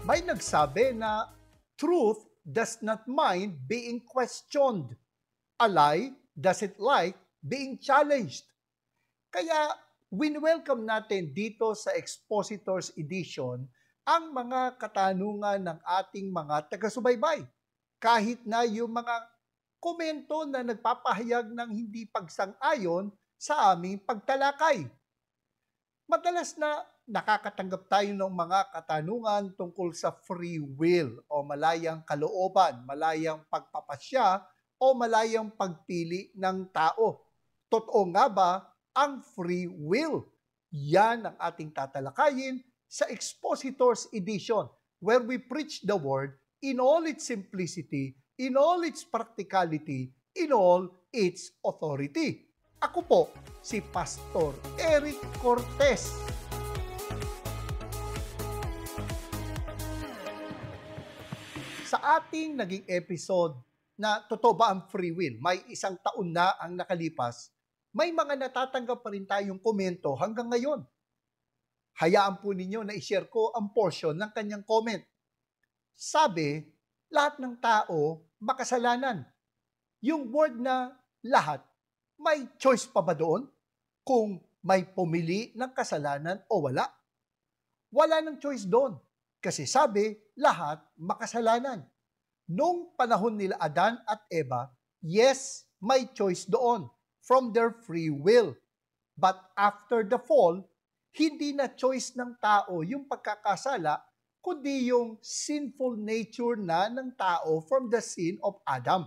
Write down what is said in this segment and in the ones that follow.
May nagsabi na truth does not mind being questioned. A lie doesn't like being challenged. Kaya win-welcome natin dito sa Expositors Edition ang mga katanungan ng ating mga taga-subaybay. Kahit na yung mga komento na nagpapahayag ng hindi pagsang-ayon sa aming pagtalakay. Madalas na nakakatanggap tayo ng mga katanungan tungkol sa free will o malayang kalooban, malayang pagpapasya o malayang pagpili ng tao. Totoo nga ba ang free will? Yan ang ating tatalakayin sa Expositors Edition, where we preach the Word in all its simplicity, in all its practicality, in all its authority. Ako po, si Pastor Eric Cortez. Sa ating naging episode na totoo ba ang free will, may 1 taon na ang nakalipas, may mga natatanggap pa rin tayong komento hanggang ngayon. Hayaan po ninyo na i-share ko ang portion ng kanyang comment. Sabi, lahat ng tao makasalanan. Yung word na lahat, may choice pa ba doon? Kung may pumili ng kasalanan o wala? Wala ng choice doon. Kasi sabi, lahat makasalanan. Nung panahon nila Adan at Eva, yes, may choice doon from their free will. But after the fall, hindi na choice ng tao yung pagkakasala, kundi yung sinful nature na ng tao from the sin of Adam.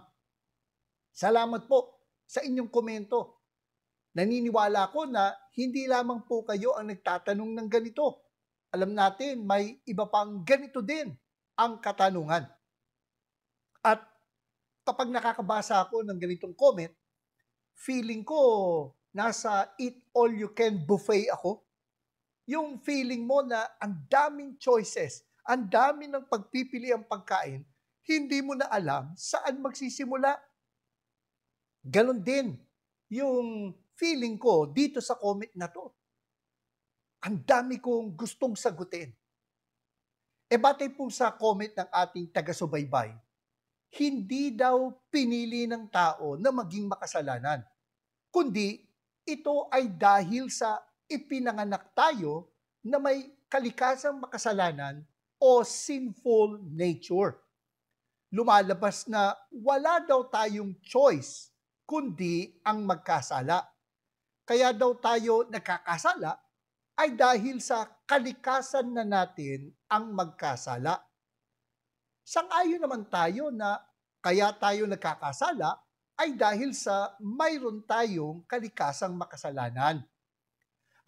Salamat po sa inyong komento. Naniniwala ko na hindi lamang po kayo ang nagtatanong ng ganito. Alam natin, may iba pang ganito din ang katanungan. At kapag nakakabasa ako ng ganitong comment, feeling ko nasa eat all you can buffet ako. Yung feeling mo na ang daming choices, ang dami ng pagpipili ang pagkain, hindi mo na alam saan magsisimula. Ganon din yung feeling ko dito sa comment na to. Ang dami kong gustong sagutin. E batay po sa comment ng ating taga-subaybay, hindi daw pinili ng tao na maging makasalanan, kundi ito ay dahil sa ipinanganak tayo na may kalikasang makasalanan o sinful nature. Lumalabas na wala daw tayong choice kundi ang magkasala. Kaya daw tayo nagkakasala ay dahil sa kalikasan na natin ang magkasala. Sang-ayon naman tayo na kaya tayo nagkakasala ay dahil sa mayroon tayong kalikasang makasalanan.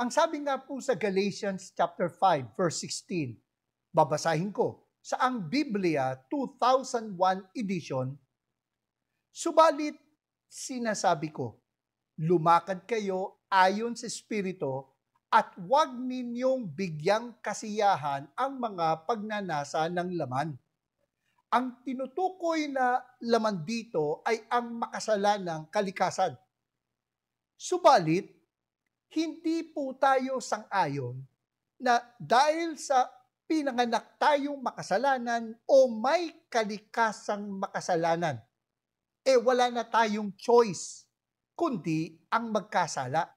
Ang sabi nga po sa Galatians chapter 5 verse 16, babasahin ko sa ang Biblia 2001 edition, subalit sinasabi ko, lumakad kayo ayon sa Espiritu at huwag ninyong bigyang kasiyahan ang mga pagnanasa ng laman. Ang tinutukoy na laman dito ay ang makasalanang kalikasan. Subalit, hindi po tayo sang-ayon na dahil sa pinanganak tayong makasalanan o may kalikasang makasalanan, wala na tayong choice, kundi ang magkasala.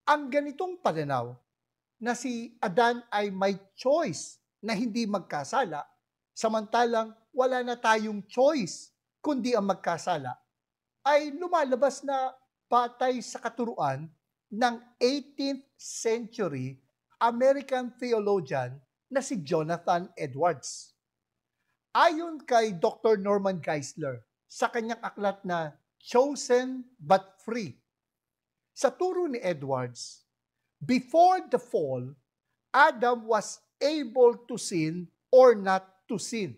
Ang ganitong pananaw na si Adan ay may choice na hindi magkasala, samantalang wala na tayong choice, kundi ang magkasala, ay lumalabas na batay sa katuruan ng 18th century American theologian na si Jonathan Edwards. Ayon kay Dr. Norman Geisler, sa kanyang aklat na Chosen but Free, sa turo ni Edwards, before the fall, Adam was able to sin or not to sin.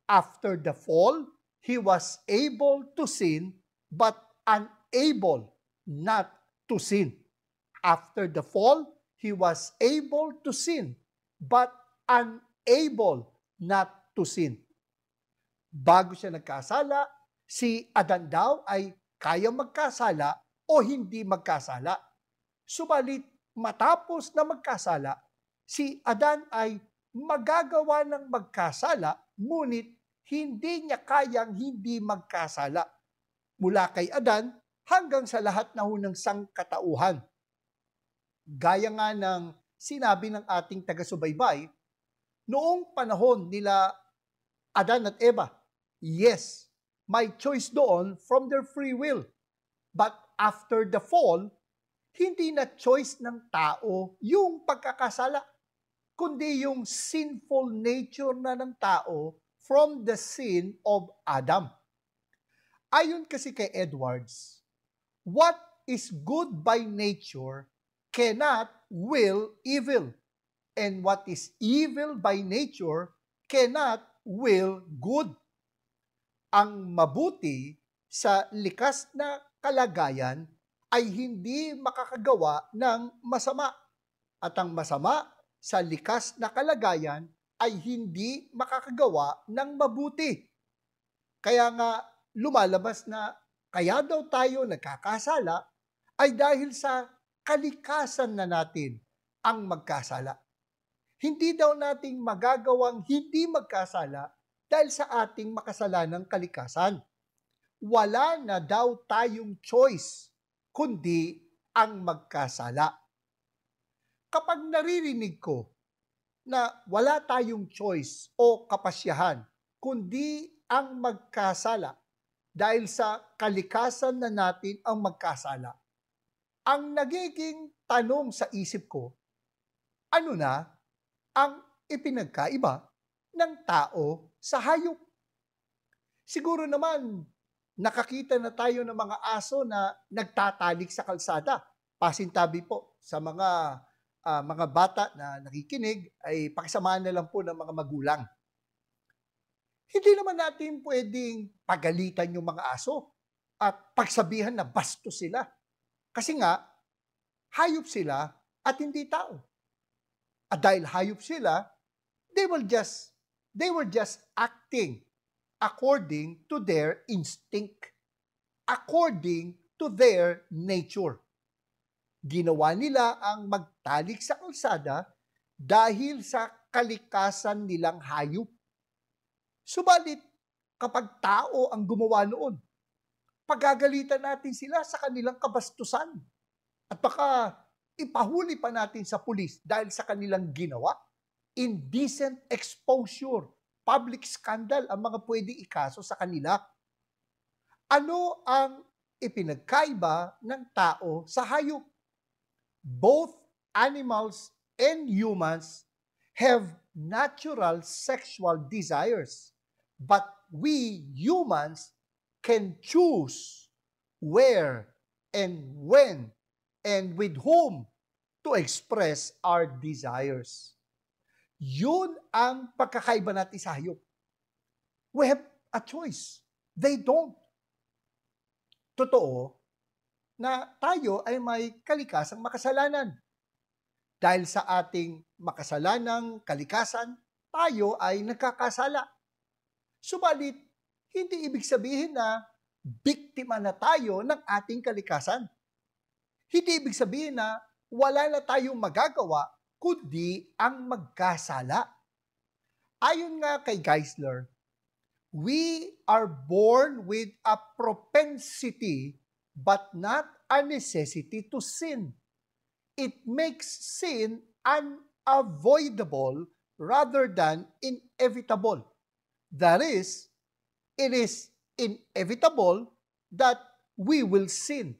After the fall, he was able to sin but unable not to sin. After the fall, he was able to sin but unable not to sin. Bago siya nagkasala, si Adan daw ay kaya magkasala o hindi magkasala. Subalit matapos na magkasala, si Adan ay magagawa ng magkasala, ngunit hindi niya kayang hindi magkasala. Mula kay Adan hanggang sa lahat na ng sangkatauhan. Gaya nga ng sinabi ng ating taga-subaybay, noong panahon nila Adan at Eva, yes, may choice doon from their free will. But after the fall, hindi na choice ng tao yung pagkakasala, kundi yung sinful nature na ng tao from the sin of Adam. Ayon kasi kay Edwards, what is good by nature cannot will evil, and what is evil by nature cannot will good. Ang mabuti sa likas na kalagayan ay hindi makakagawa ng masama, at ang masama sa likas na kalagayan ay hindi makakagawa ng mabuti. Kaya nga lumalabas na kaya daw tayo nagkakasala ay dahil sa kalikasan na natin ang magkasala. Hindi daw nating magagawang hindi magkasala dahil sa ating makasalanang kalikasan. Wala na daw tayong choice kundi ang magkasala. Kapag naririnig ko na wala tayong choice o kapasyahan kundi ang magkasala dahil sa kalikasan na natin ang magkasala, ang nagiging tanong sa isip ko, ano na ang ipinagkaiba ng tao sa hayop? Siguro naman, nakakita na tayo ng mga aso na nagtatalik sa kalsada. Pasintabi po sa mga bata na nakikinig ay pakisamaan na lang po ng mga magulang. Hindi naman natin pwedeng pagalitan yung mga aso at pagsabihan na bastos sila. Kasi nga, hayop sila at hindi tao. At dahil hayop sila, they were just acting according to their instinct, according to their nature. Ginawa nila ang magtalik sa kalsada dahil sa kalikasan nilang hayop. Subalit, kapag tao ang gumawa noon, pagagalitan natin sila sa kanilang kabastusan. At baka ipahuli pa natin sa pulis dahil sa kanilang ginawa. Indecent exposure, public scandal ang mga pwede ikaso sa kanila. Ano ang ipinagkaiba ng tao sa hayop? Both animals and humans have natural sexual desires, but we humans can choose where and when and with whom to express our desires. Yun ang pagkakaiba natin sa hayop. We have a choice. They don't. Totoo na tayo ay may kalikasang makasalanan. Dahil sa ating makasalanang kalikasan, tayo ay nagkakasala. Subalit, hindi ibig sabihin na biktima na tayo ng ating kalikasan. Hindi ibig sabihin na wala na tayong magagawa kundi ang magkasala. Ayon nga kay Geisler, we are born with a propensity but not a necessity to sin. It makes sin unavoidable rather than inevitable. That is, it is inevitable that we will sin,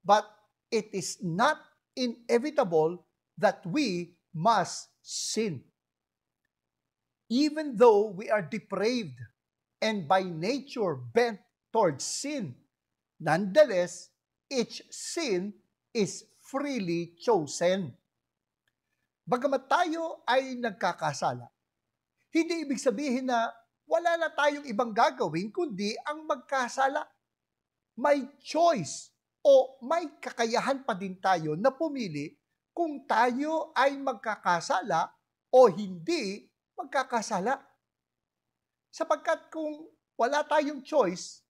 but it is not inevitable that we must sin. Even though we are depraved and by nature bent towards sin, nonetheless, each sin is freely chosen. Bagamat tayo ay nagkakasala, hindi ibig sabihin na wala na tayong ibang gagawin kundi ang magkasala. May choice o may kakayahan pa din tayo na pumili kung tayo ay magkakasala o hindi magkakasala. Sapagkat kung wala tayong choice,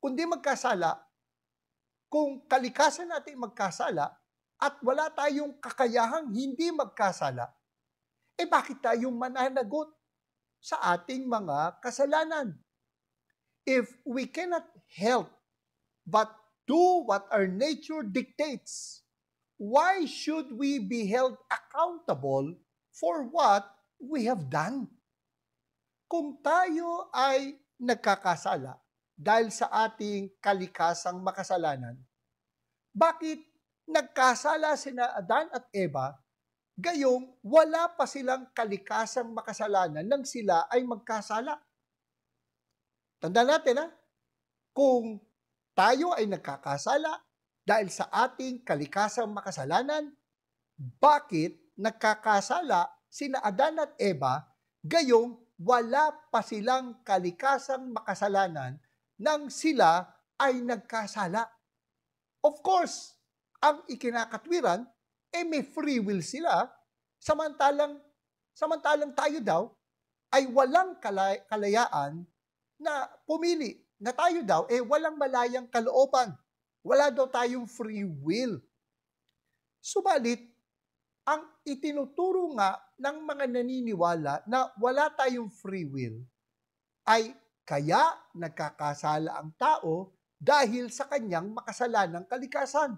kundi magkasala, kung kalikasan natin magkasala at wala tayong kakayahang hindi magkasala, bakit tayo mananagot sa ating mga kasalanan? If we cannot help but do what our nature dictates, why should we be held accountable for what we have done? Kung tayo ay nagkakasala dahil sa ating kalikasang makasalanan, bakit nagkasala sina Adan at Eva, gayong wala pa silang kalikasang makasalanan nang sila ay magkasala? Tandaan natin kung tayo ay nagkakasala dahil sa ating kalikasang makasalanan, bakit nagkakasala sina Adan at Eva, gayong wala pa silang kalikasang makasalanan nang sila ay nagkasala? Of course, ang ikinakatwiran, may free will sila, samantalang tayo daw ay walang kalayaan na pumili, na tayo daw walang malayang kalooban. Wala daw tayong free will. Subalit, ang itinuturo nga ng mga naniniwala na wala tayong free will ay kaya nagkakasala ang tao dahil sa kanyang makasalanang kalikasan.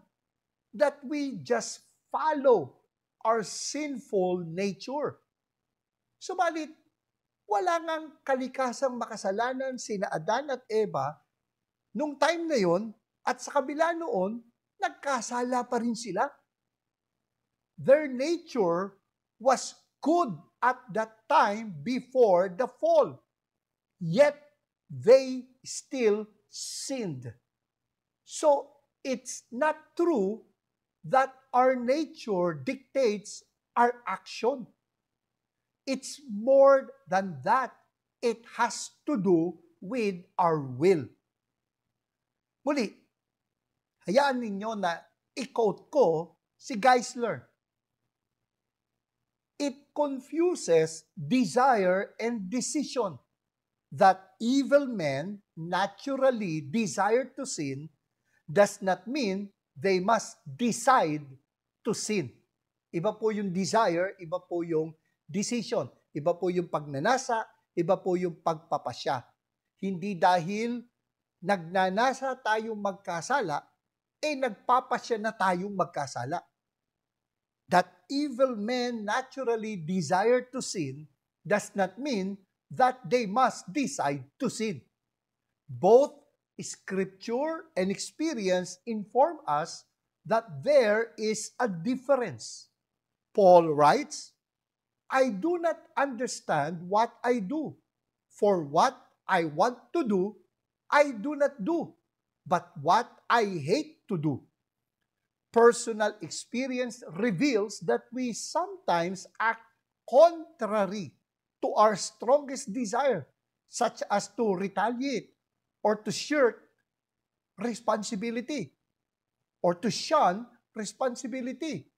That we just follow our sinful nature. Subalit, wala ngang kalikasang makasalanan sina Adan at Eva nung time na yon, at sa kabila noon, nagkasala pa rin sila. Their nature was good at that time before the fall, yet they still sinned. So, it's not true that our nature dictates our action. It's more than that. It has to do with our will. Muli, hayaan ninyo na i-quote ko si Geisler. It confuses desire and decision. That evil men naturally desire to sin does not mean they must decide to sin. Iba po yung desire, iba po yung decision. Iba po yung pagnanasa, iba po yung pagpapasya. Hindi dahil nagnanasa tayong magkasala, nagpapasya na tayong magkasala. That evil men naturally desire to sin does not mean that they must decide to sin. Both Scripture and experience inform us that there is a difference. Paul writes, I do not understand what I do, for what I want to do, I do not do, but what I hate to do. Personal experience reveals that we sometimes act contrary to our strongest desire, such as to retaliate or to shirk responsibility or to shun responsibility.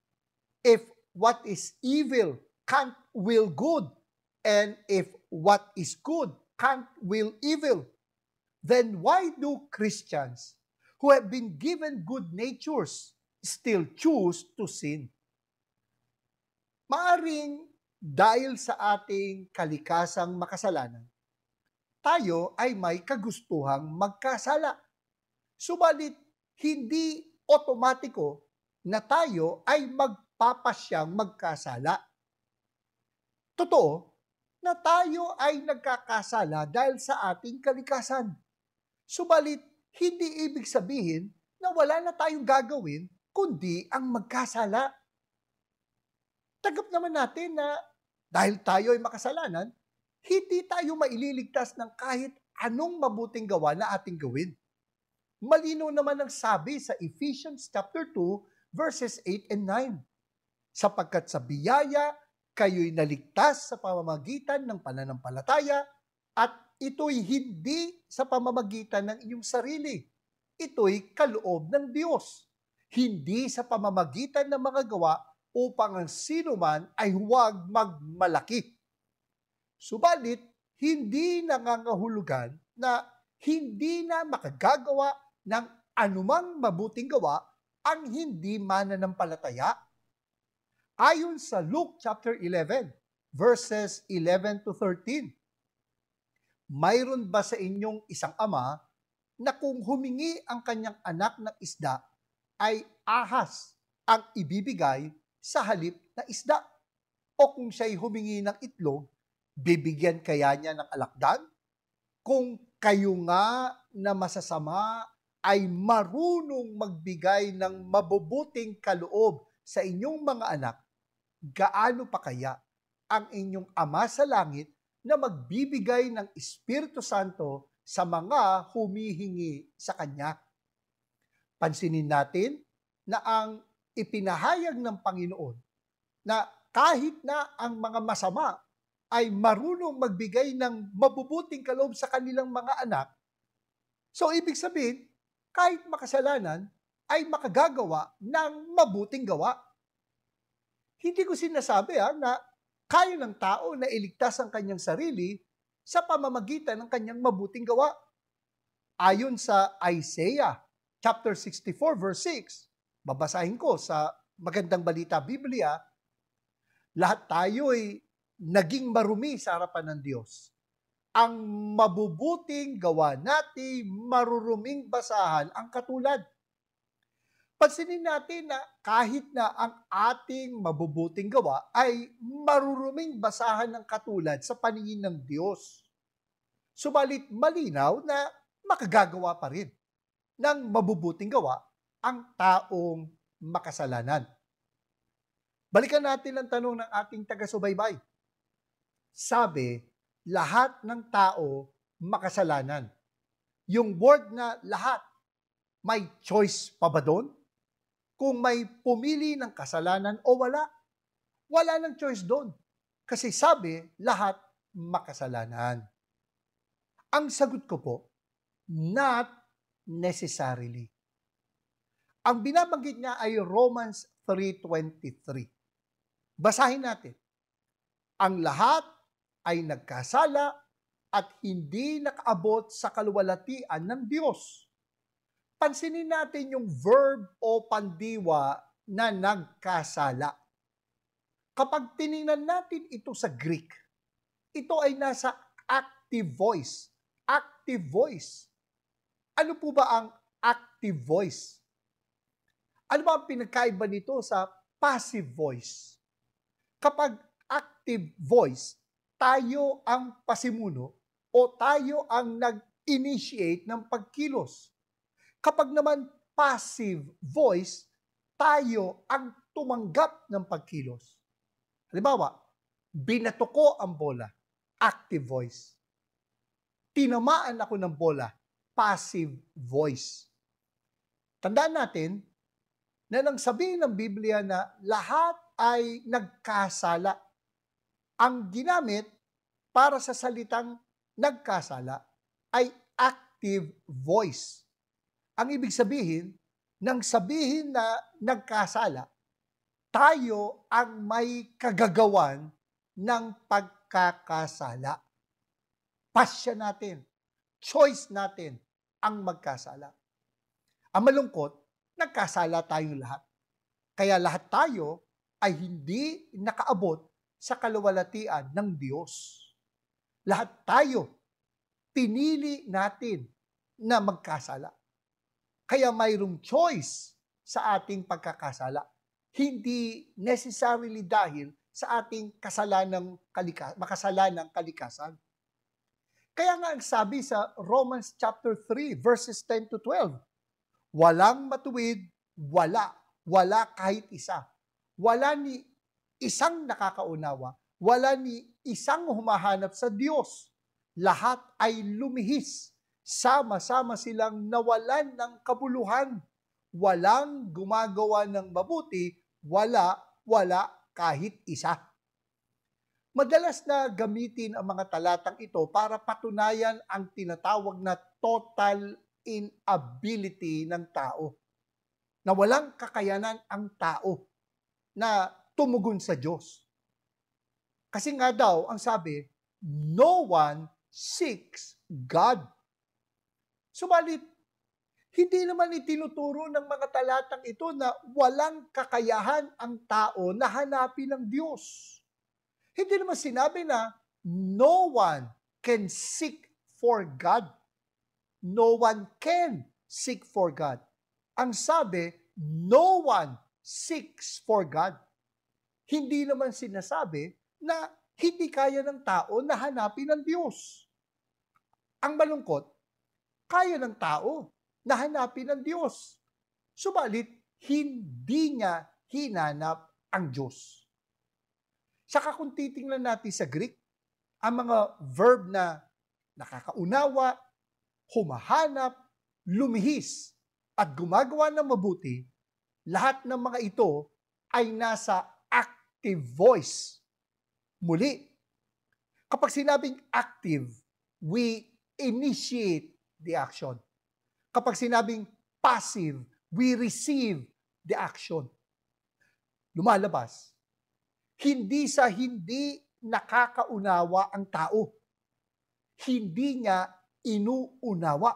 If what is evil can't will good, and if what is good can't will evil, then why do Christians who have been given good natures still choose to sin? Maaring dahil sa ating kalikasang makasalanan, tayo ay may kagustuhang magkasala. Subalit, hindi otomatiko na tayo ay magpapasyang magkasala. Totoo na tayo ay nagkakasala dahil sa ating kalikasan. Subalit, hindi ibig sabihin na wala na tayong gagawin kundi ang magkasala. Tanggap naman natin na dahil tayo ay makasalanan, hindi tayo maililigtas ng kahit anong mabuting gawa na ating gawin. Malinaw naman ang sabi sa Ephesians chapter 2, verses 8 and 9. Sapagkat sa biyaya, kayo'y naligtas sa pamamagitan ng pananampalataya, at ito'y hindi sa pamamagitan ng inyong sarili. Ito'y kaloob ng Diyos. Hindi sa pamamagitan ng mga gawa upang ang sinuman ay huwag magmalaki. Subalit, hindi nangangahulugan na hindi na makagagawa ng anumang mabuting gawa ang hindi mananampalataya. Ayon sa Luke chapter 11, verses 11 to 13. Mayroon ba sa inyong isang ama na kung humingi ang kanyang anak ng isda, ay ahas ang ibibigay sa halip na isda? O kung siya'y humingi ng itlog, bibigyan kaya niya ng alakdan? Kung kayo nga na masasama ay marunong magbigay ng mabubuting kaloob sa inyong mga anak, gaano pa kaya ang inyong Ama sa langit na magbibigay ng Espiritu Santo sa mga humihingi sa Kanya? Pansinin natin na ang ipinahayag ng Panginoon na kahit na ang mga masama ay marunong magbigay ng mabubuting kaloob sa kanilang mga anak, so ibig sabihin, kahit makasalanan, ay makagagawa ng mabuting gawa. Hindi ko sinasabi na kaya ng tao na iligtas ang kanyang sarili sa pamamagitan ng kanyang mabuting gawa. Ayon sa Isaiah chapter 64 verse 6, babasahin ko sa Magandang Balita Biblia, lahat tayo ay naging marumi sa harapan ng Diyos. Ang mabubuting gawa natin, maruruming basahan ang katulad. Pansinin natin na kahit na ang ating mabubuting gawa ay maruruming basahan ng katulad sa paningin ng Diyos. Subalit malinaw na makagagawa pa rin ng mabubuting gawa ang taong makasalanan. Balikan natin ang tanong ng ating taga-subaybay. Sabi, lahat ng tao makasalanan. Yung word na lahat, may choice pa ba doon? Kung may pumili ng kasalanan o wala? Wala ng choice doon. Kasi sabi, lahat makasalanan. Ang sagot ko po, not necessarily. Ang binabanggit niya ay Romans 3:23. Basahin natin. Ang lahat ay nagkasala at hindi nakaabot sa kaluwalhatian ng Diyos. Pansinin natin yung verb o pandiwa na nagkasala. Kapag tiningnan natin ito sa Greek, ito ay nasa active voice. Active voice. Ano po ba ang active voice? Ano ba ang pinagkaiba nito sa passive voice? Kapag active voice, tayo ang pasimuno o tayo ang nag-initiate ng pagkilos. Kapag naman passive voice, tayo ang tumanggap ng pagkilos. Halimbawa, binato ko ang bola, active voice. Tinamaan ako ng bola, passive voice. Tandaan natin na nang sabihin ng Biblia na lahat ay nagkasala, ang ginamit para sa salitang nagkasala ay active voice. Ang ibig sabihin, nang sabihin na nagkasala, tayo ang may kagagawan ng pagkakasala. Pasya natin, choice natin ang magkasala. Ang malungkot, nagkasala tayong lahat. Kaya lahat tayo ay hindi nakaabot sa kaluwalhatian ng Diyos. Lahat tayo, pinili natin na magkasala. Kaya mayroong choice sa ating pagkakasala. Hindi necessarily dahil sa ating makasalanang kalikasan. Kaya nga ang sabi sa Romans chapter 3 verses 10 to 12, walang matuwid, wala kahit isa. Wala ni isang nakakaunawa, wala ni isang humahanap sa Diyos. Lahat ay lumihis. Sama-sama silang nawalan ng kabuluhan. Walang gumagawa ng mabuti, wala kahit isa. Madalas na gamitin ang mga talatang ito para patunayan ang tinatawag na total inability ng tao. Na walang kakayanan ang tao na tumugon sa Diyos. Kasi nga daw, ang sabi, no one seeks God. Subalit, hindi naman itinuturo ng mga talatang ito na walang kakayahan ang tao na hanapin ng Diyos. Hindi naman sinabi na no one can seek for God. No one can seek for God. Ang sabi, no one seeks for God. Hindi naman sinasabi na hindi kaya ng tao na hanapin ang Diyos. Ang malungkot, kaya ng tao na hanapin ang Diyos. Subalit, hindi niya hinanap ang Diyos. Saka kung titingnan natin sa Greek, ang mga verb na nakakaunawa, humahanap, lumihis, at gumagawa ng mabuti, lahat ng mga ito ay nasa active voice. Muli, kapag sinabing active, we initiate the action. Kapag sinabing passive, we receive the action. Lumalabas, hindi sa hindi nakakaunawa ang tao. Hindi niya inuunawa.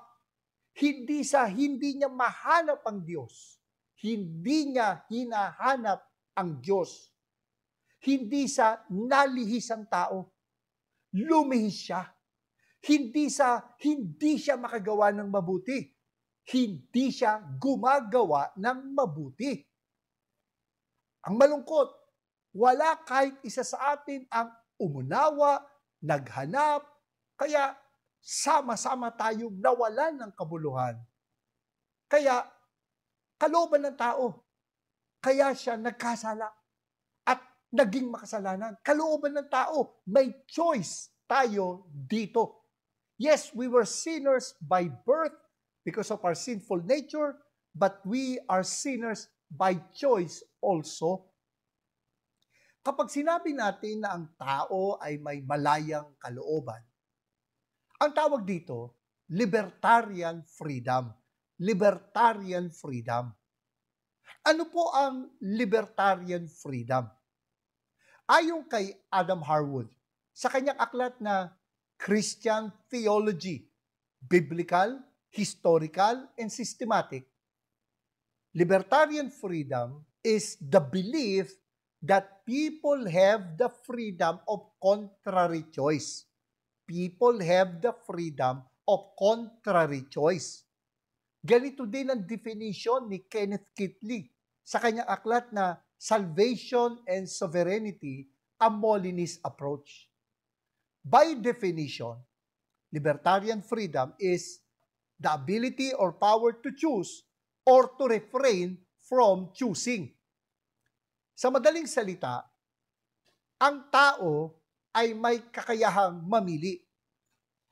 Hindi sa hindi niya mahanap ang Diyos. Hindi niya hinahanap ang Diyos. Hindi sa nalihis ang tao. Lumihis siya. Hindi sa hindi siya makagawa ng mabuti. Hindi siya gumagawa ng mabuti. Ang malungkot, wala kahit isa sa atin ang umunawa, naghanap, kaya sama-sama tayong nawalan ng kabuluhan. Kaya, kalooban ng tao, kaya siya nagkasala at naging makasalanan. Kalooban ng tao, may choice tayo dito. Yes, we were sinners by birth because of our sinful nature, but we are sinners by choice also. Kapag sinabi natin na ang tao ay may malayang kalooban, ang tawag dito, libertarian freedom. Libertarian freedom. Ano po ang libertarian freedom? Ayon kay Adam Harwood, sa kanyang aklat na Christian Theology, Biblical, Historical, and Systematic, libertarian freedom is the belief that people have the freedom of contrary choice. People have the freedom of contrary choice. Ganito din ang definition ni Kenneth Kitley sa kanyang aklat na Salvation and Sovereignty, a Molinist Approach. By definition, libertarian freedom is the ability or power to choose or to refrain from choosing. Sa madaling salita, ang tao ay may kakayahang mamili.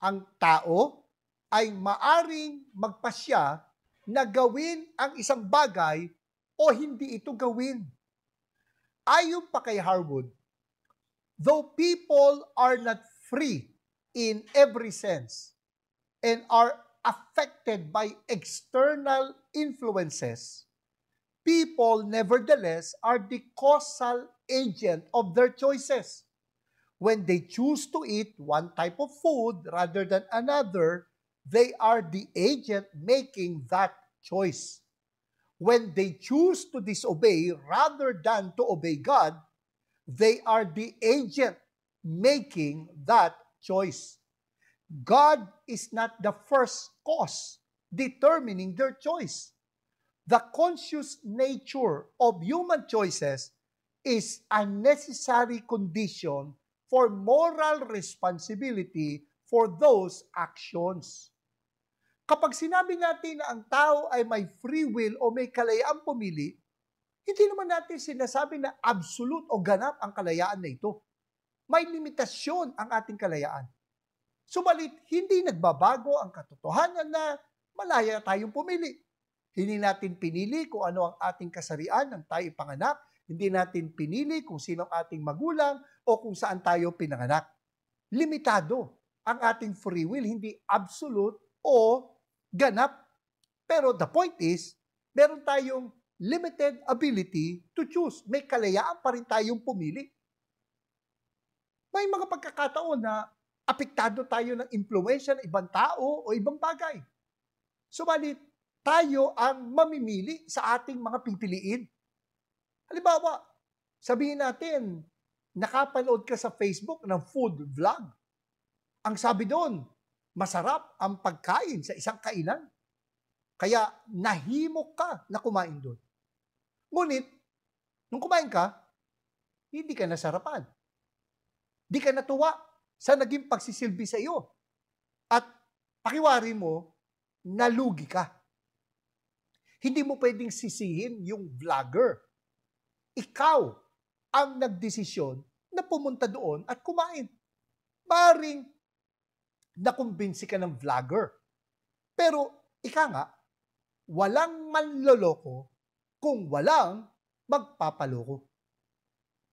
Ang tao ay maaring magpasya na gawin ang isang bagay o hindi ito gawin. Ayon pa kay Harwood, though people are not free in every sense and are affected by external influences, people nevertheless are the causal agent of their choices. When they choose to eat one type of food rather than another, they are the agent making that choice. When they choose to disobey rather than to obey God, they are the agent making that choice. God is not the first cause determining their choice. The conscious nature of human choices is a necessary condition for moral responsibility for those actions. Kapag sinabi natin na ang tao ay may free will o may kalayaang pumili, hindi naman natin sinasabi na absolute o ganap ang kalayaan na ito. May limitasyon ang ating kalayaan. Subalit, hindi nagbabago ang katotohanan na malaya tayong pumili. Hindi natin pinili kung ano ang ating kasarian ng tayo ipanganak. Hindi natin pinili kung sino ang ating magulang o kung saan tayo pinanganak. Limitado ang ating free will, hindi absolute o ganap. Pero the point is, meron tayong limited ability to choose. May kalayaan pa rin tayong pumili. May mga pagkakataon na apektado tayo ng impluwensya ng ibang tao o ibang bagay. Subalit, tayo ang mamimili sa ating mga pipiliin. Halimbawa, sabihin natin, nakapanood ka sa Facebook ng food vlog. Ang sabi doon, masarap ang pagkain sa isang kainan. Kaya nahimok ka na kumain doon. Ngunit, nung kumain ka, hindi ka nasarapan. Di ka natuwa sa naging pagsisilbi sa iyo. At pakiwari mo, nalugi ka. Hindi mo pwedeng sisihin yung vlogger. Ikaw ang nagdesisyon na pumunta doon at kumain. Maring nakumbinsi ka ng vlogger. Pero ika nga, walang manloloko kung walang magpapaloko.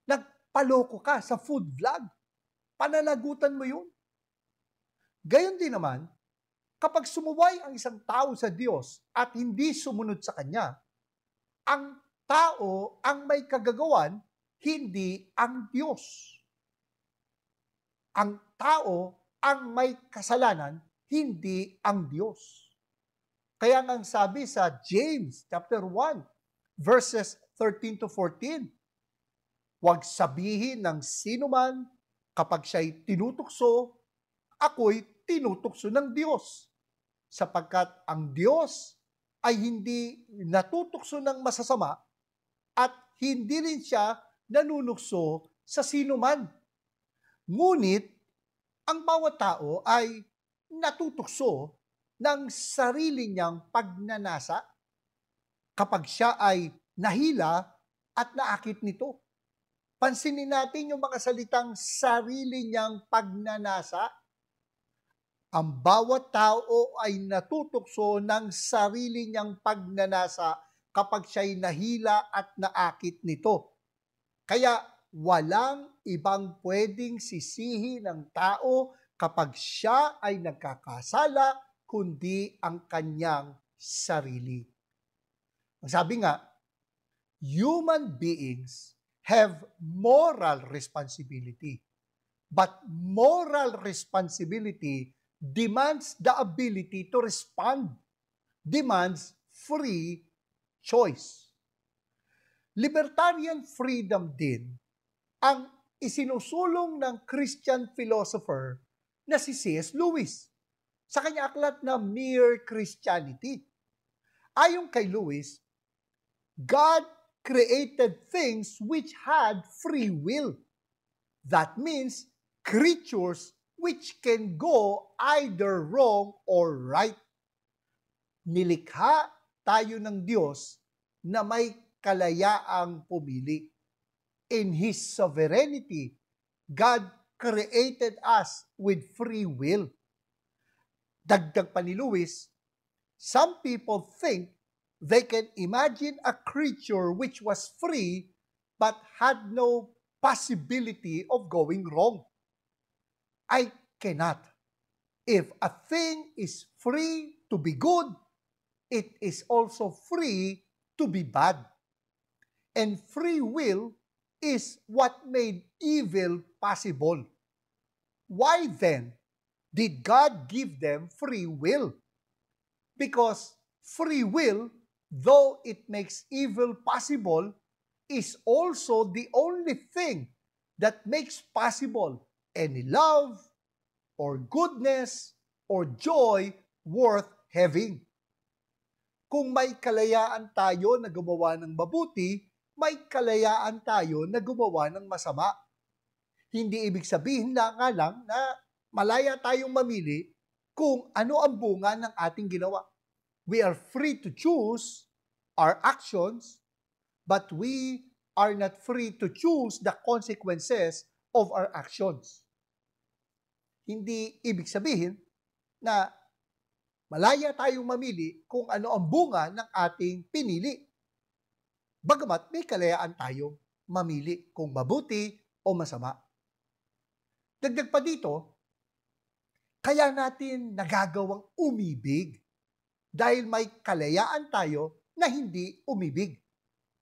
Nagpaloko ka sa food vlog. Pananagutan mo yun. Gayon din naman, kapag sumuway ang isang tao sa Diyos at hindi sumunod sa Kanya, ang tao ang may kagagawan, hindi ang Diyos. Ang tao ang may kasalanan, hindi ang Diyos. Kaya nga sabi sa James chapter 1, verses 13 to 14, huwag sabihin ng sino man kapag siya'y tinutukso, ako'y tinutukso ng Diyos. Sapagkat ang Diyos ay hindi natutukso ng masasama at hindi rin siya nanunukso sa sino man. Ngunit, ang bawat tao ay natutukso ng sarili niyang pagnanasa kapag siya ay nahila at naakit nito. Pansinin natin yung mga salitang sarili niyang pagnanasa. Ang bawat tao ay natutukso ng sarili niyang pagnanasa kapag siya'y nahila at naakit nito. Kaya walang ibang pwedeng sisihin ng tao kapag siya ay nagkakasala, kundi ang kanyang sarili. Ang sabi nga, human beings have moral responsibility. But moral responsibility demands the ability to respond, demands free choice. Libertarian freedom din ang isinusulong ng Christian philosopher na si C.S. Lewis sa kanyang aklat na Mere Christianity. Ayon kay Lewis, God created things which had free will. That means creatures which can go either wrong or right. Nilikha tayo ng Diyos na may kalayaang pumili. In His sovereignty, God created us with free will. Dagdag pa ni Lewis, some people think they can imagine a creature which was free but had no possibility of going wrong. I cannot. If a thing is free to be good, it is also free to be bad. And free will is what made evil possible. Why then did God give them free will? Because free will, though it makes evil possible, is also the only thing that makes possible any love or goodness or joy worth having. Kung may kalayaan tayo na gumawa ng mabuti, may kalayaan tayo na gumawa ng masama. Hindi ibig sabihin na nga lang na malaya tayong mamili kung ano ang bunga ng ating ginawa. We are free to choose our actions, but we are not free to choose the consequences of our actions. Hindi ibig sabihin na malaya tayong mamili kung ano ang bunga ng ating pinili. Bagamat may kalayaan tayong mamili kung mabuti o masama. Dagdag pa dito, kaya natin nagagawang umibig dahil may kalayaan tayo na hindi umibig.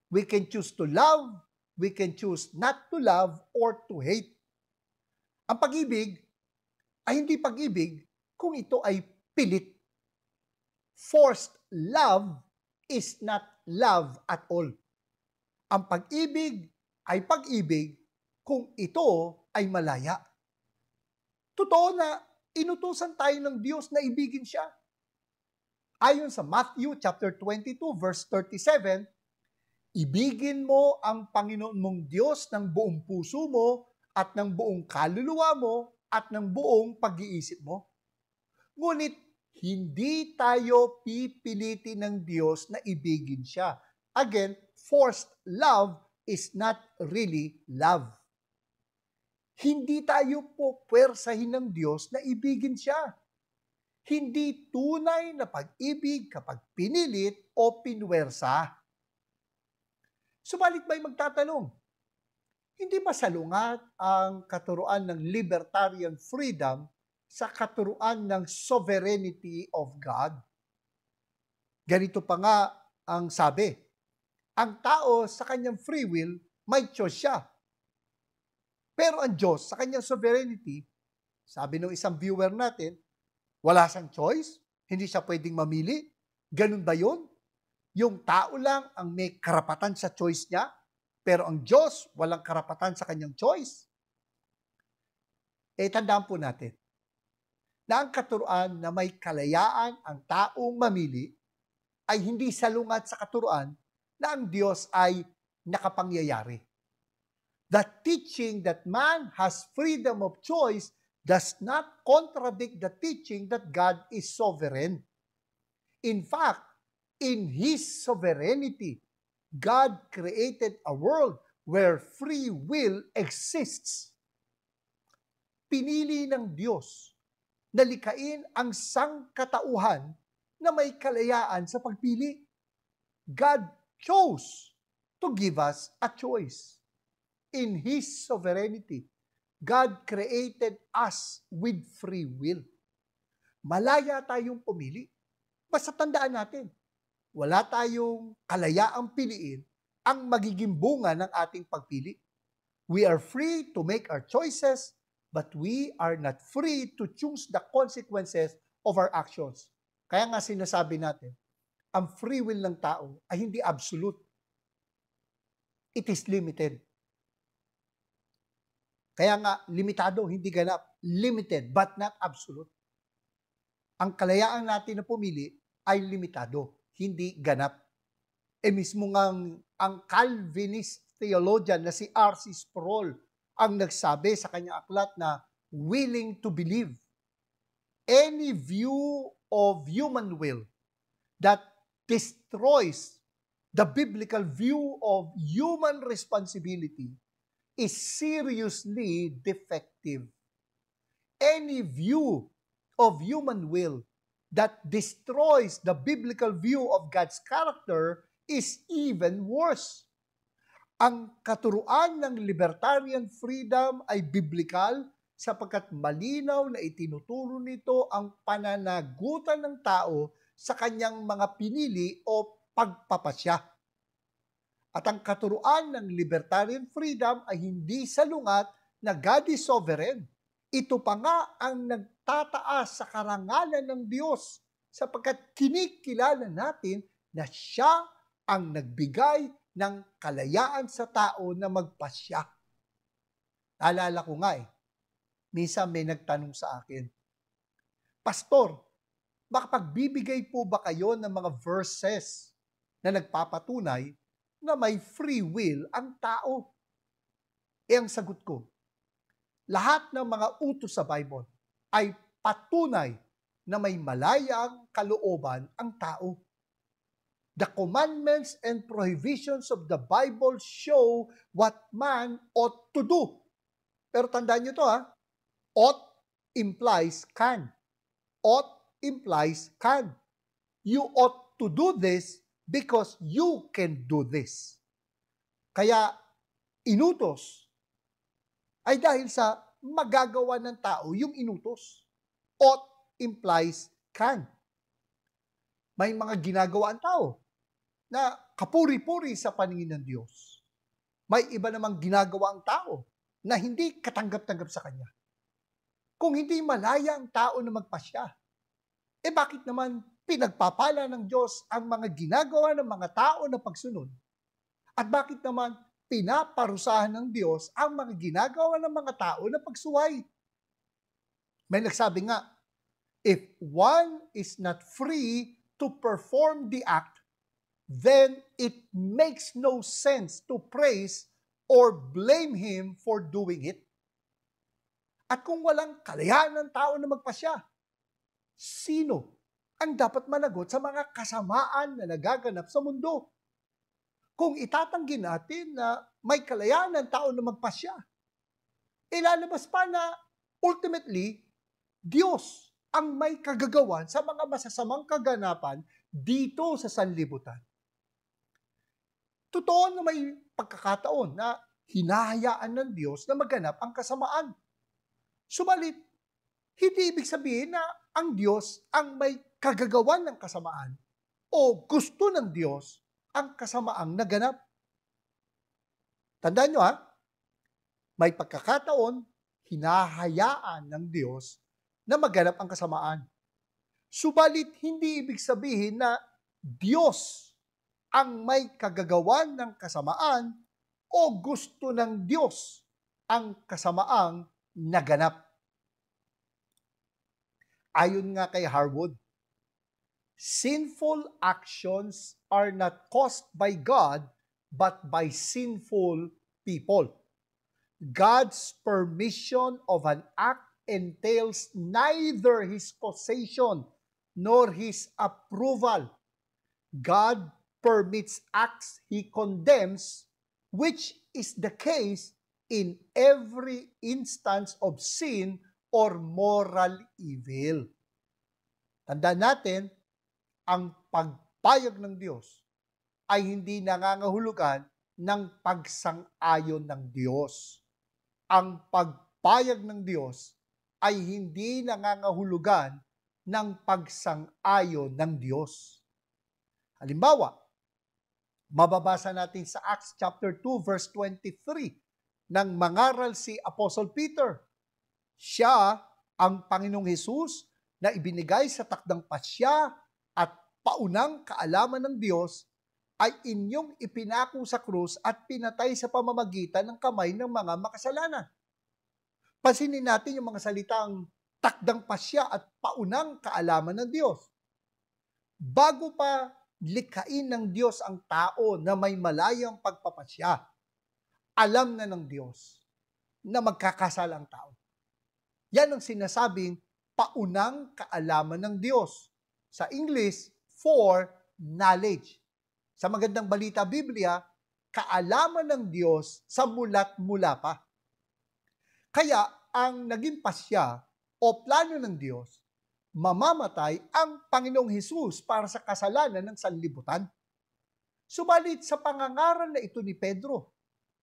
We can choose to love, we can choose not to love or to hate. Ang pag-ibig ay hindi pag-ibig kung ito ay pilit. Forced love is not love at all. Ang pag-ibig ay pag-ibig kung ito ay malaya. Totoo na inutusan tayo ng Diyos na ibigin siya. Ayon sa Matthew chapter 22 verse 37, ibigin mo ang Panginoon mong Diyos ng buong puso mo at ng buong kaluluwa mo at ng buong pag-iisip mo. Ngunit hindi tayo pipilitin ng Diyos na ibigin siya. Again, forced love is not really love. Hindi tayo po puwersahin ng Diyos na ibigin siya. Hindi tunay na pag-ibig kapag pinilit o pinwersa. Subalit may magtatanong, hindi ba salungat ang katuruan ng libertarian freedom sa katuruan ng sovereignty of God? Ganito pa nga ang sabi, ang tao sa kanyang free will, may choice siya. Pero ang Diyos, sa kanyang sovereignty, sabi ng isang viewer natin, wala siyang choice, hindi siya pwedeng mamili. Ganun ba yun? Yung tao lang ang may karapatan sa choice niya, pero ang Diyos walang karapatan sa kanyang choice. Tandaan po natin na ang katuruan na may kalayaan ang taong mamili ay hindi salungat sa katuruan na ang Diyos ay nakapangyayari. The teaching that man has freedom of choice does not contradict the teaching that God is sovereign. In fact, in His sovereignty, God created a world where free will exists. Pinili ng Diyos na likhain ang sangkatauhan na may kalayaan sa pagpili. God chose to give us a choice. In His sovereignty, God created us with free will. Malaya tayong pumili. Basta tandaan natin, wala tayong kalayaang piliin ang magiging bunga ng ating pagpili. We are free to make our choices, but we are not free to choose the consequences of our actions. Kaya nga sinasabi natin, ang free will ng tao ay hindi absolute. It is limited. Kaya nga, limitado, hindi ganap. Limited, but not absolute. Ang kalayaan natin na pumili ay limitado, hindi ganap. Mismo ang Calvinist theologian na si R.C. Sproul ang nagsabi sa kanyang aklat na willing to believe. Any view of human will that destroys the biblical view of human responsibility is seriously defective. Any view of human will that destroys the biblical view of God's character is even worse. Ang katuruan ng libertarian freedom ay biblical sapagkat malinaw na itinuturo nito ang pananagutan ng tao sa kanyang mga pinili o pagpapasya. At ang katuruan ng libertarian freedom ay hindi salungat na God is sovereign. Ito pa nga ang nagtataas sa karangalan ng Diyos sapagkat kinikilala natin na siya ang nagbigay ng kalayaan sa tao na magpasya. Naalala ko nga minsan may nagtanong sa akin, Pastor, makapagbibigay po ba kayo ng mga verses na nagpapatunay na may free will ang tao? Ang sagot ko, lahat ng mga utos sa Bible ay patunay na may malayang kalooban ang tao. The commandments and prohibitions of the Bible show what man ought to do. Pero tandaan nyo to ought implies can. Ought implies can. You ought to do this because you can do this. Kaya inutos ay dahil sa magagawa ng tao yung inutos. Ought implies can. May mga ginagawa ang tao na kapuri-puri sa paningin ng Diyos. May iba namang ginagawa ang tao na hindi katanggap-tanggap sa Kanya. Kung hindi malaya ang tao na magpasya, bakit naman pinagpapala ng Diyos ang mga ginagawa ng mga tao na pagsunod? At bakit naman pinaparusahan ng Diyos ang mga ginagawa ng mga tao na pagsuway. May nagsabi nga, if one is not free to perform the act, then it makes no sense to praise or blame him for doing it. At kung walang kalayahan ng tao na magpasya, sino ang dapat managot sa mga kasamaan na nagaganap sa mundo? Kung itatanggi natin na may kalayaan ng tao na magpasya, ilalabas pa na ultimately, Diyos ang may kagagawan sa mga masasamang kaganapan dito sa sanlibutan. Totoo na may pagkakataon na hinahayaan ng Diyos na maganap ang kasamaan. Subalit, hindi ibig sabihin na ang Diyos ang may kagagawan ng kasamaan o gusto ng Diyos ang kasamaang naganap. Tandaan nyo may pagkakataon, hinahayaan ng Diyos na maganap ang kasamaan. Subalit, hindi ibig sabihin na Diyos ang may kagagawan ng kasamaan o gusto ng Diyos ang kasamaang naganap. Ayon nga kay Harwood, sinful actions are not caused by God, but by sinful people. God's permission of an act entails neither His causation nor His approval. God permits acts He condemns, which is the case in every instance of sin or moral evil. Tandaan natin, ang pagpayag ng Diyos ay hindi nangangahulugan ng pagsang-ayon ng Diyos. Ang pagpayag ng Diyos ay hindi nangangahulugan ng pagsang-ayon ng Diyos. Halimbawa, mababasa natin sa Acts chapter 2 verse 23 nang mangaral si Apostle Peter. Siya ang Panginoong Hesus na ibinigay sa takdang pasya at paunang kaalaman ng Diyos ay inyong ipinako sa krus at pinatay sa pamamagitan ng kamay ng mga makasalanan. Pansinin natin yung mga salitang takdang pasya at paunang kaalaman ng Diyos. Bago pa likhain ng Diyos ang tao na may malayang pagpapasya, alam na ng Diyos na magkakasala ang tao. Yan ang sinasabing paunang kaalaman ng Diyos. Sa English, foreknowledge. Sa Magandang Balita Biblia, kaalaman ng Diyos sa mula't mula pa. Kaya ang naging pasya o plano ng Diyos, mamamatay ang Panginoong Hesus para sa kasalanan ng sanlibutan. Subalit sa pangangaral na ito ni Pedro,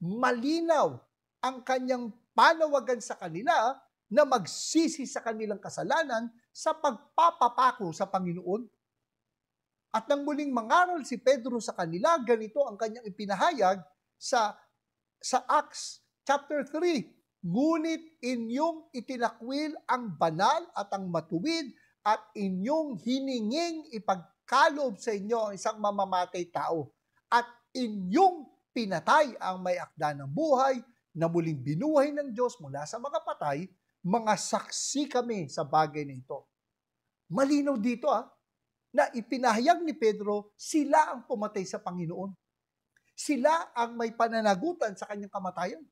malinaw ang kanyang panawagan sa kanila na magsisi sa kanilang kasalanan sa pagpapapako sa Panginoon. At nang muling mangaral si Pedro sa kanila, ganito ang kanyang ipinahayag sa Acts chapter 3. Ngunit inyong itinakwil ang banal at ang matuwid at inyong hininging ipagkalob sa inyo ang isang mamamatay tao. At inyong pinatay ang may akda ng buhay na muling binuhay ng Diyos mula sa mga patay, mga saksi kami sa bagay na ito. Malinaw dito na ipinahayag ni Pedro, sila ang pumatay sa Panginoon. Sila ang may pananagutan sa kanyang kamatayan.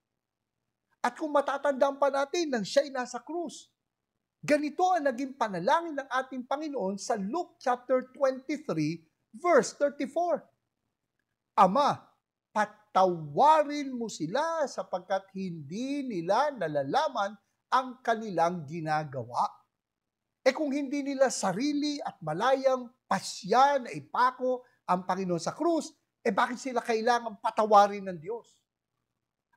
At kung matatandaan pa natin nang siya'y nasa krus, ganito ang naging panalangin ng ating Panginoon sa Luke chapter 23, verse 34. Ama, patawarin mo sila sapagkat hindi nila nalalaman ang kanilang ginagawa. Kung hindi nila sarili at malayang pasya na ipako ang Panginoon sa krus, bakit sila kailangang patawarin ng Diyos?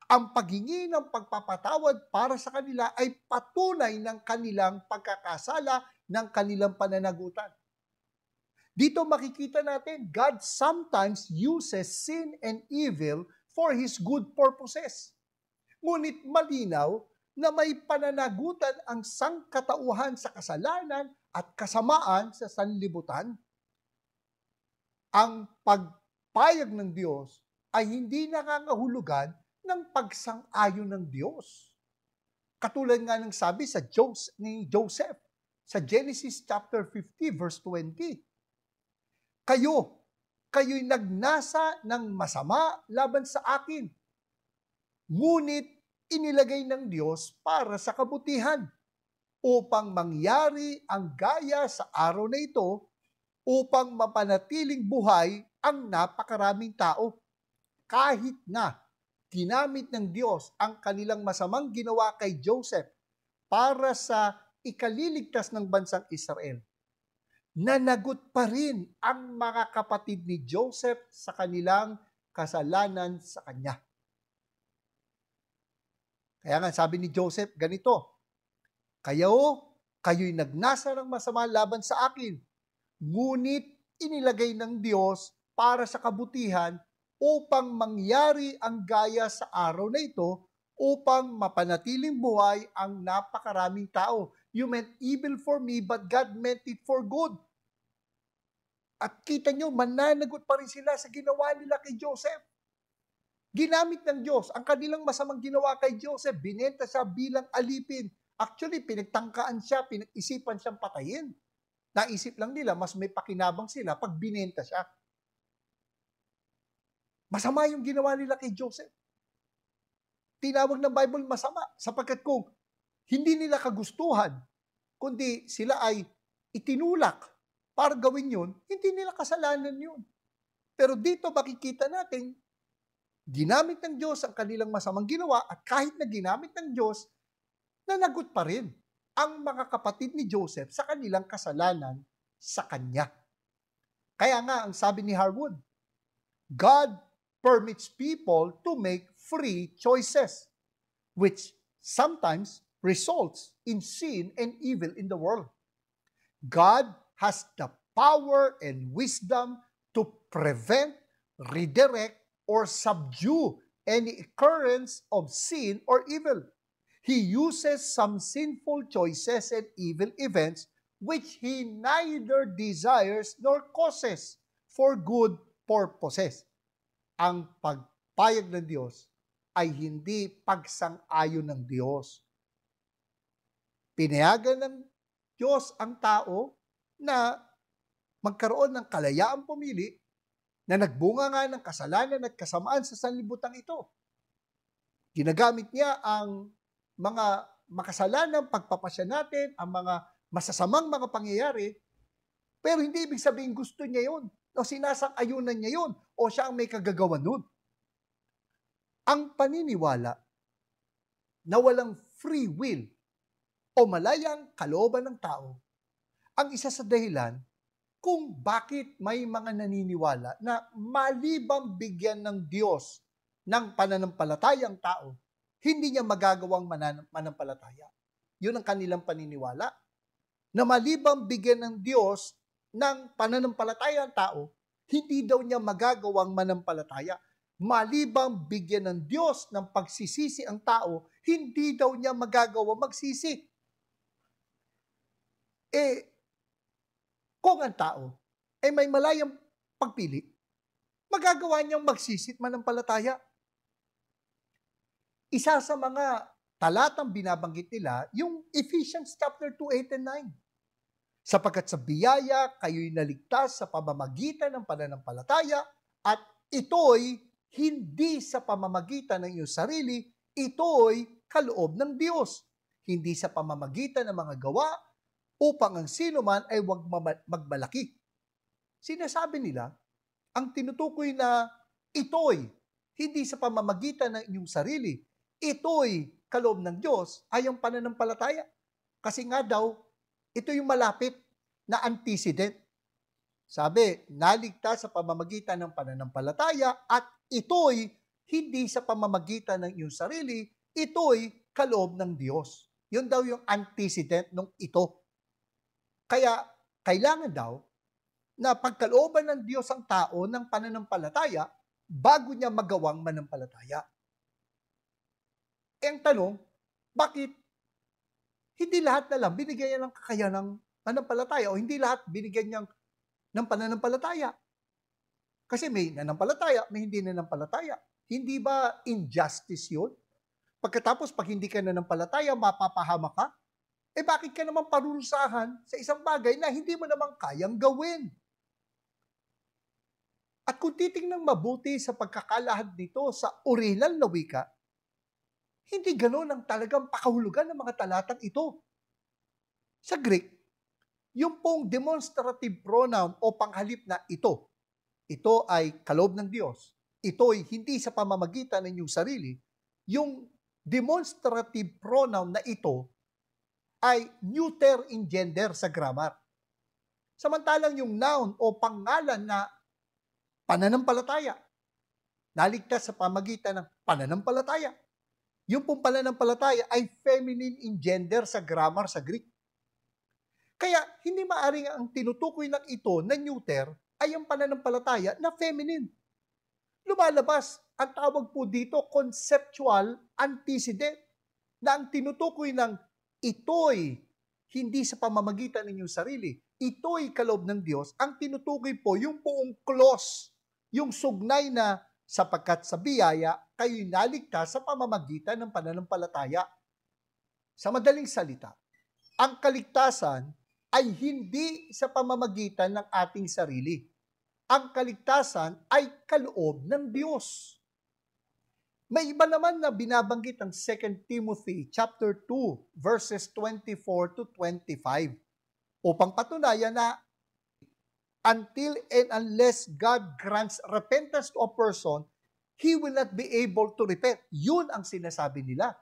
Ang paghingi ng pagpapatawad para sa kanila ay patunay ng kanilang pagkakasala ng kanilang pananagutan. Dito makikita natin, God sometimes uses sin and evil for His good purposes. Ngunit malinaw na may pananagutan ang sangkatauhan sa kasalanan at kasamaan sa sanlibutan. Ang pagpayag ng Diyos ay hindi nangangahulugan ng pagsang-ayon ng Diyos. Katulad nga ng sabi ni Joseph sa Genesis chapter 50 verse 20. Kayo'y nagnasa ng masama laban sa akin. Ngunit inilagay ng Diyos para sa kabutihan upang mangyari ang gaya sa araw na ito upang mapanatiling buhay ang napakaraming tao. Kahit na ginamit ng Diyos ang kanilang masamang ginawa kay Joseph para sa ikaliligtas ng bansang Israel, nanagot pa rin ang mga kapatid ni Joseph sa kanilang kasalanan sa kanya. Kaya nga sabi ni Joseph ganito, kayo'y nagnasa ng masama laban sa akin, ngunit inilagay ng Diyos para sa kabutihan upang mangyari ang gaya sa araw na ito upang mapanatiling buhay ang napakaraming tao. You meant evil for me, but God meant it for good. At kita nyo, mananagot pa rin sila sa ginawa nila kay Joseph. Ginamit ng Diyos ang kanilang masamang ginawa kay Joseph. Binenta siya bilang alipin. Actually, pinagtangkaan siya, pinag-isipan siyang patayin. Naisip lang nila, mas may pakinabang sila pag binenta siya. Masama yung ginawa nila kay Joseph. Tinawag ng Bible masama sapagkat kung hindi nila kagustuhan, kundi sila ay itinulak para gawin yun, hindi nila kasalanan yun. Pero dito makikita natin, ginamit ng Diyos ang kanilang masamang ginawa at kahit na ginamit ng Diyos, nanagot pa rin ang mga kapatid ni Joseph sa kanilang kasalanan sa kanya. Kaya nga, ang sabi ni Harwood, God permits people to make free choices, which sometimes results in sin and evil in the world. God has the power and wisdom to prevent, redirect, or subdue any occurrence of sin or evil. He uses some sinful choices and evil events which he neither desires nor causes for good purposes. Ang pagpayag ng Diyos ay hindi pagsang-ayon ng Diyos. Pinayagan ng Diyos ang tao na magkaroon ng kalayaang pumili na nagbunga nga ng kasalanan at kasamaan sa sanlibutan ito. Ginagamit niya ang mga makasalanang pagpapasya natin, ang mga masasamang mga pangyayari, pero hindi ibig sabihin gusto niya yun, o sinasang-ayunan niya yun, o siya ang may kagagawa nun. Ang paniniwala na walang free will o malayang kalooban ng tao, ang isa sa dahilan kung bakit may mga naniniwala na malibang bigyan ng Diyos ng pananampalataya ang tao, hindi niya magagawang manampalataya. Yun ang kanilang paniniwala. Na malibang bigyan ng Diyos ng pananampalataya ang tao, hindi daw niya magagawang manampalataya. Malibang bigyan ng Diyos ng pagsisisi ang tao, hindi daw niya magagawang magsisi. Kung ang tao ay may malayang pagpili, magagawa niyang magsisit manampalataya. Isa sa mga talatang binabanggit nila, yung Ephesians chapter 2, 8 and 9. Sapagkat sa biyaya, kayo'y naligtas sa pamamagitan ng pananampalataya at ito'y hindi sa pamamagitan ng iyong sarili, ito'y kaloob ng Diyos. Hindi sa pamamagitan ng mga gawa upang ang sino man ay huwag magmalaki. Sinasabi nila, ang tinutukoy na ito'y hindi sa pamamagitan ng inyong sarili, ito'y kaloob ng Diyos ay ang pananampalataya. Kasi nga daw, ito yung malapit na antecedent. Sabi, naligtas sa pamamagitan ng pananampalataya at ito'y hindi sa pamamagitan ng iyong sarili, ito'y kaloob ng Diyos. Yun daw yung antecedent ng ito. Kaya, kailangan daw na pagkalooban ng Diyos ang tao ng pananampalataya bago niya magawang manampalataya. Ang tanong, bakit hindi lahat na lang binigyan niya ng kakayanang manampalataya o hindi lahat binigyan niya ng pananampalataya? Kasi may nanampalataya, may hindi nanampalataya. Hindi ba injustice yun? Pagkatapos, pag hindi ka nanampalataya, mapapahama ka? Bakit ka naman parurusahan sa isang bagay na hindi mo naman kayang gawin? At kung titingnan mabuti sa pagkakalahad nito sa original na wika, hindi ganoon ang talagang pakahulugan ng mga talatang ito. Sa Greek, yung pong demonstrative pronoun o panghalip na ito ay kaloob ng Diyos. Ito ay hindi sa pamamagitan ng inyong sarili. Yung demonstrative pronoun na ito ay neuter in gender sa grammar. Samantalang yung noun o pangalan na pananampalataya, naligtas sa pamagitan ng pananampalataya. Yung pong pananampalataya ay feminine in gender sa grammar sa Greek. Kaya hindi maaring ang tinutukoy ng ito na neuter ay ang pananampalataya na feminine. Lumalabas, ang tawag po dito, conceptual antecedent, na ang tinutukoy ng ito'y hindi sa pamamagitan ng inyong sarili, ito'y kaloob ng Diyos, ang tinutukoy po yung buong clause, yung sugnay na sapagkat sa biyaya, kayo'y naligtas sa pamamagitan ng pananampalataya. Sa madaling salita, ang kaligtasan ay hindi sa pamamagitan ng ating sarili. Ang kaligtasan ay kaloob ng Diyos. May iba naman na binabanggit ang 2 Timothy chapter 2 verses 24 to 25 upang patunayan na until and unless God grants repentance to a person, he will not be able to repent. Yun ang sinasabi nila.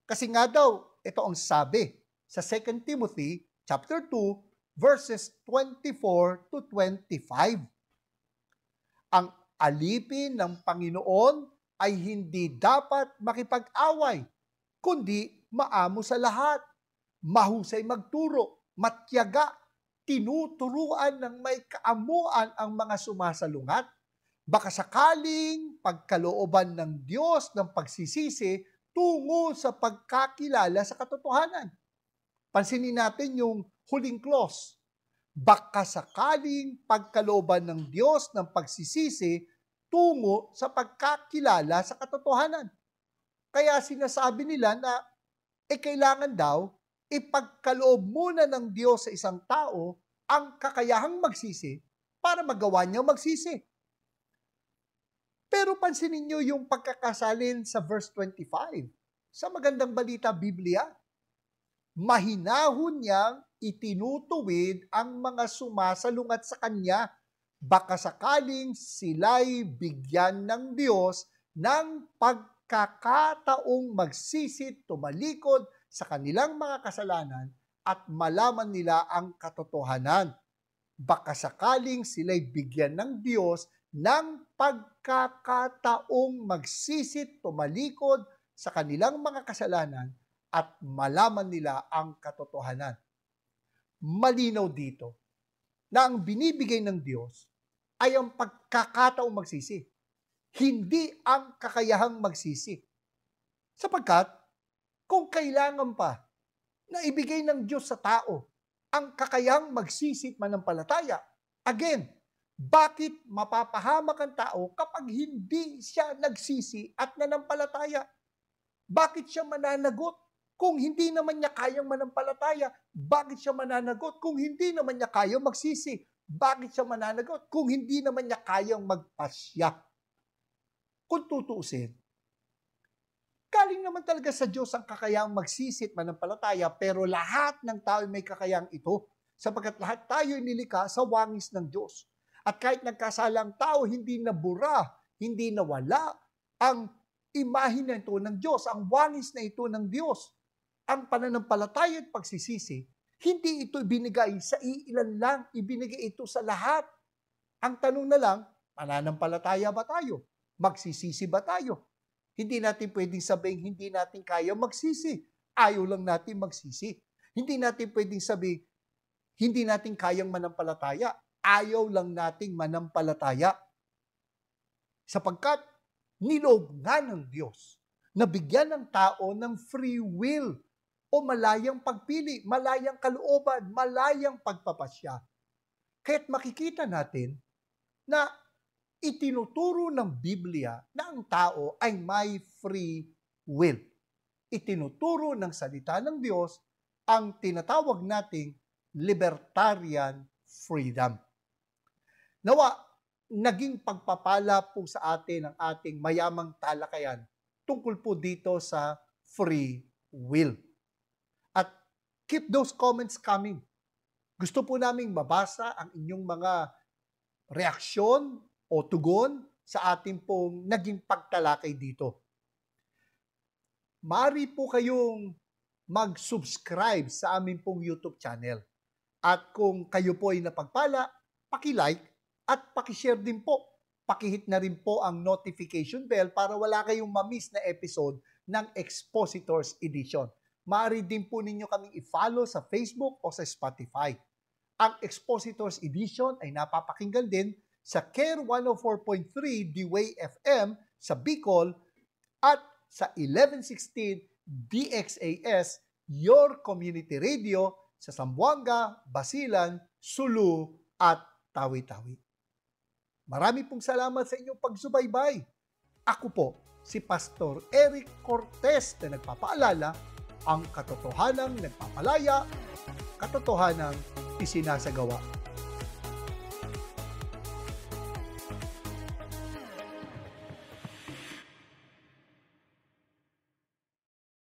Kasi nga daw, ito ang sabi sa 2 Timothy chapter 2 verses 24 to 25. Ang alipin ng Panginoon ay hindi dapat makipag-away, kundi maamo sa lahat, mahusay magturo, matyaga, tinuturuan ng may kaamuan ang mga sumasalungat, baka sakaling pagkalooban ng Diyos ng pagsisisi tungo sa pagkakilala sa katotohanan. Pansinin natin yung huling clause. Baka sakaling pagkalooban ng Diyos ng pagsisisi tungo sa pagkakilala sa katotohanan. Kaya sinasabi nila na kailangan daw ipagkaloob muna ng Diyos sa isang tao ang kakayahang magsisi para magawa niya magsisi. Pero pansinin niyo yung pagkakasalin sa verse 25. Sa magandang balita Biblia, mahinahon niyang itinutuwid ang mga sumasalungat sa Kanya, baka sakaling sila'y bigyan ng Diyos ng pagkakataong magsisit, tumalikod sa kanilang mga kasalanan at malaman nila ang katotohanan. Baka sakaling sila'y bigyan ng Diyos ng pagkakataong magsisit, tumalikod sa kanilang mga kasalanan at malaman nila ang katotohanan. Malinaw dito na ang binibigay ng Diyos ay ang pagkakataong magsisi, hindi ang kakayahang magsisi. Sapagkat, kung kailangan pa na ibigay ng Diyos sa tao ang kakayahang magsisi at manampalataya, again, bakit mapapahamak ang tao kapag hindi siya nagsisi at nanampalataya? Bakit siya mananagot? Kung hindi naman niya kayang manampalataya, bakit siya mananagot? Kung hindi naman niya kayang magsisi, bakit siya mananagot? Kung hindi naman niya kayang magpasya. Kung tutuusin, galing naman talaga sa Diyos ang kakayang magsisi at manampalataya, pero lahat ng tao may kakayang ito, sapagkat lahat tayo nilikha sa wangis ng Diyos. At kahit nagkasalang tao, hindi nabura, hindi nawala ang imahe na ito ng Diyos, ang wangis na ito ng Diyos. Ang pananampalataya at pagsisisi, hindi ito ibinigay sa iilan lang, ibinigay ito sa lahat. Ang tanong na lang, pananampalataya ba tayo? Magsisisi ba tayo? Hindi natin pwedeng sabihin, hindi natin kaya magsisi. Ayaw lang natin magsisi. Hindi natin pwedeng sabihin, hindi natin kayang manampalataya. Ayaw lang nating manampalataya. Sapagkat, niloob nga ng Diyos na bigyan ng tao ng free will o malayang pagpili, malayang kalooban, malayang pagpapasya. Kaya't makikita natin na Itinuturo ng Biblia na ang tao ay may free will. Itinuturo ng salita ng Diyos ang tinatawag nating libertarian freedom. Nawa, naging pagpapala po sa atin ang ating mayamang talakayan tungkol po dito sa free will. At keep those comments coming. Gusto po naming mabasa ang inyong mga reaksyon o tugon sa ating pong naging pagtalakay dito. Maaari po kayong mag-subscribe sa aming pong YouTube channel. At kung kayo po ay napagpala, paki-like at paki-share din po. Paki-hit na rin po ang notification bell para wala kayong ma-miss na episode ng Expositors Edition. Maaari din po ninyo kaming i-follow sa Facebook o sa Spotify. Ang Expositors Edition ay napapakinggan din sa Care 104.3 D-Way FM sa Bicol at sa 1116 DXAS, Your Community Radio sa Zamboanga, Basilan, Sulu at Tawi-Tawi. Marami pong salamat sa inyong pagsubaybay. Ako po, si Pastor Eric Cortez na nagpapaalala, ang katotohanang nagpapalaya, katotohanang isinasagawa.